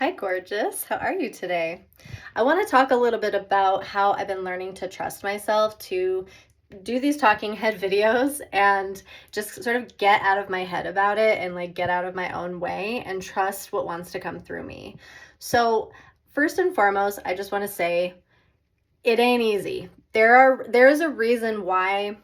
Hi, gorgeous. How are you today? I want to talk a little bit about how I've been learning to trust myself to do these talking head videos and just sort of get out of my head about it and like get out of my own way and trust what wants to come through me. So, first and foremost, I just want to say it ain't easy. There is a reason why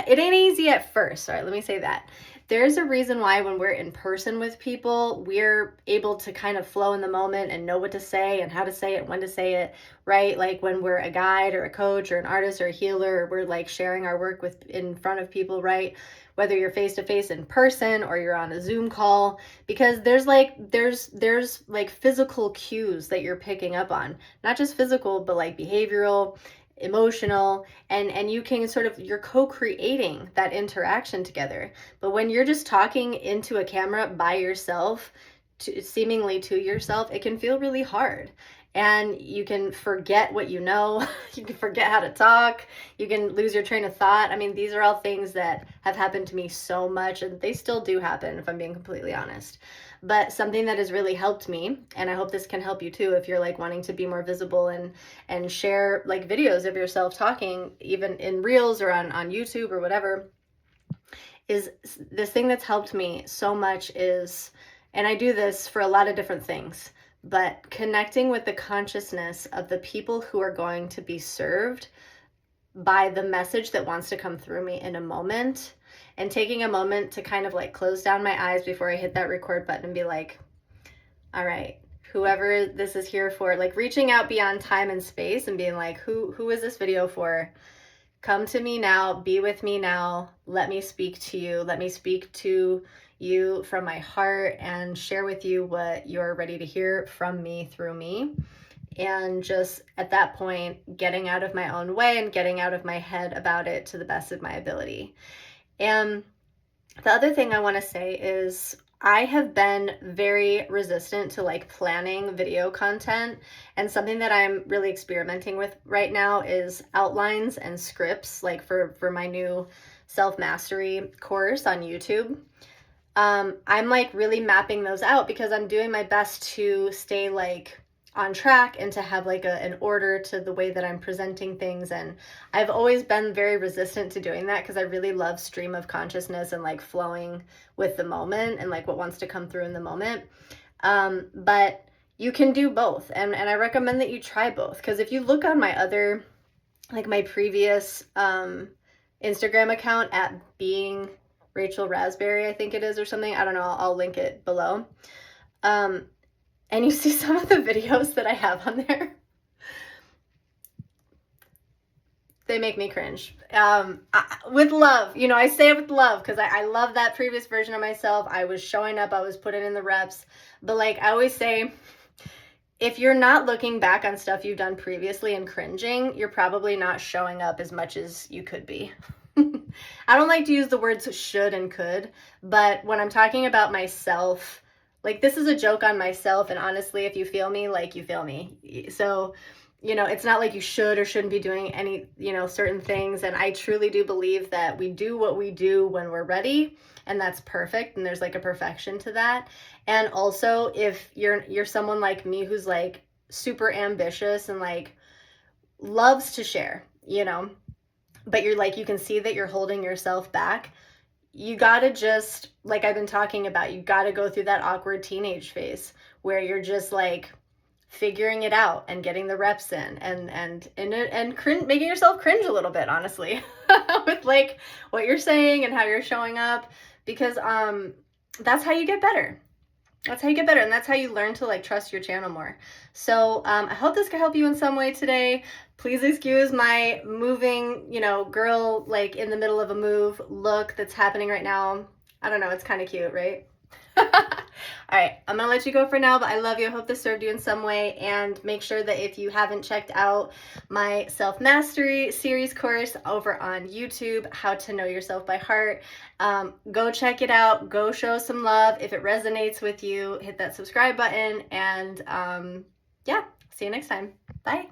it ain't easy at first. Sorry, let me say that. There's a reason why when we're in person with people, we're able to kind of flow in the moment and know what to say and how to say it, when to say it, right? Like when we're a guide or a coach or an artist or a healer, or we're like sharing our work with in front of people, right? Whether you're face to face in person or you're on a Zoom call, because there's like physical cues that you're picking up on, not just physical, but like behavioral, emotional, and you can sort of, you're co-creating that interaction together. But when you're just talking into a camera by yourself, seemingly to yourself, it can feel really hard, and you can forget what you know. You can forget how to talk, you can lose your train of thought. I mean, these are all things that have happened to me so much, and they still do happen, if I'm being completely honest. But something that has really helped me, and I hope this can help you too, if you're like wanting to be more visible and share like videos of yourself talking, even in reels or on YouTube or whatever, is this thing that's helped me so much is, and I do this for a lot of different things, but connecting with the consciousness of the people who are going to be served by the message that wants to come through me in a moment, and taking a moment to kind of like close down my eyes before I hit that record button and be like, all right, whoever this is here for, like reaching out beyond time and space and being like, who is this video for? Come to me now, be with me now, let me speak to you, let me speak to you from my heart and share with you what you're ready to hear from me through me. And just at that point, getting out of my own way and getting out of my head about it to the best of my ability. And the other thing I want to say is I have been very resistant to like planning video content, and something that I'm really experimenting with right now is outlines and scripts, like for my new self-mastery course on YouTube. I'm like really mapping those out because I'm doing my best to stay like on track and to have like an order to the way that I'm presenting things. And I've always been very resistant to doing that because I really love stream of consciousness and like flowing with the moment and like what wants to come through in the moment. But you can do both. And I recommend that you try both, because if you look on my other, like my previous Instagram account at being Rachel Raspberry, I think it is, or something. I don't know. I'll link it below. And you see some of the videos that I have on there. They make me cringe. With love, I say it with love because I love that previous version of myself. I was showing up, I was putting in the reps. But like I always say, if you're not looking back on stuff you've done previously and cringing, you're probably not showing up as much as you could be. I don't like to use the words should and could, but when I'm talking about myself, like this is a joke on myself, and honestly, if you feel me, like you feel me. So, it's not like you should or shouldn't be doing any, certain things, and I truly do believe that we do what we do when we're ready, and that's perfect, and there's like a perfection to that. And also, if you're someone like me who's like super ambitious and like loves to share, but you're like, you can see that you're holding yourself back, you gotta just, like I've been talking about, you gotta go through that awkward teenage phase where you're just like figuring it out and getting the reps in and making yourself cringe a little bit, honestly, with like what you're saying and how you're showing up, because that's how you get better. That's how you get better, and that's how you learn to like trust your channel more. So I hope this could help you in some way today. Please excuse my moving, girl like in the middle of a move look that's happening right now. I don't know, it's kind of cute, right? All right, I'm gonna let you go for now, but I love you. I hope this served you in some way, and make sure that if you haven't checked out my self-mastery series course over on YouTube, How to Know Yourself by Heart, go check it out. Go show some love. If it resonates with you, hit that subscribe button, and yeah, see you next time. Bye.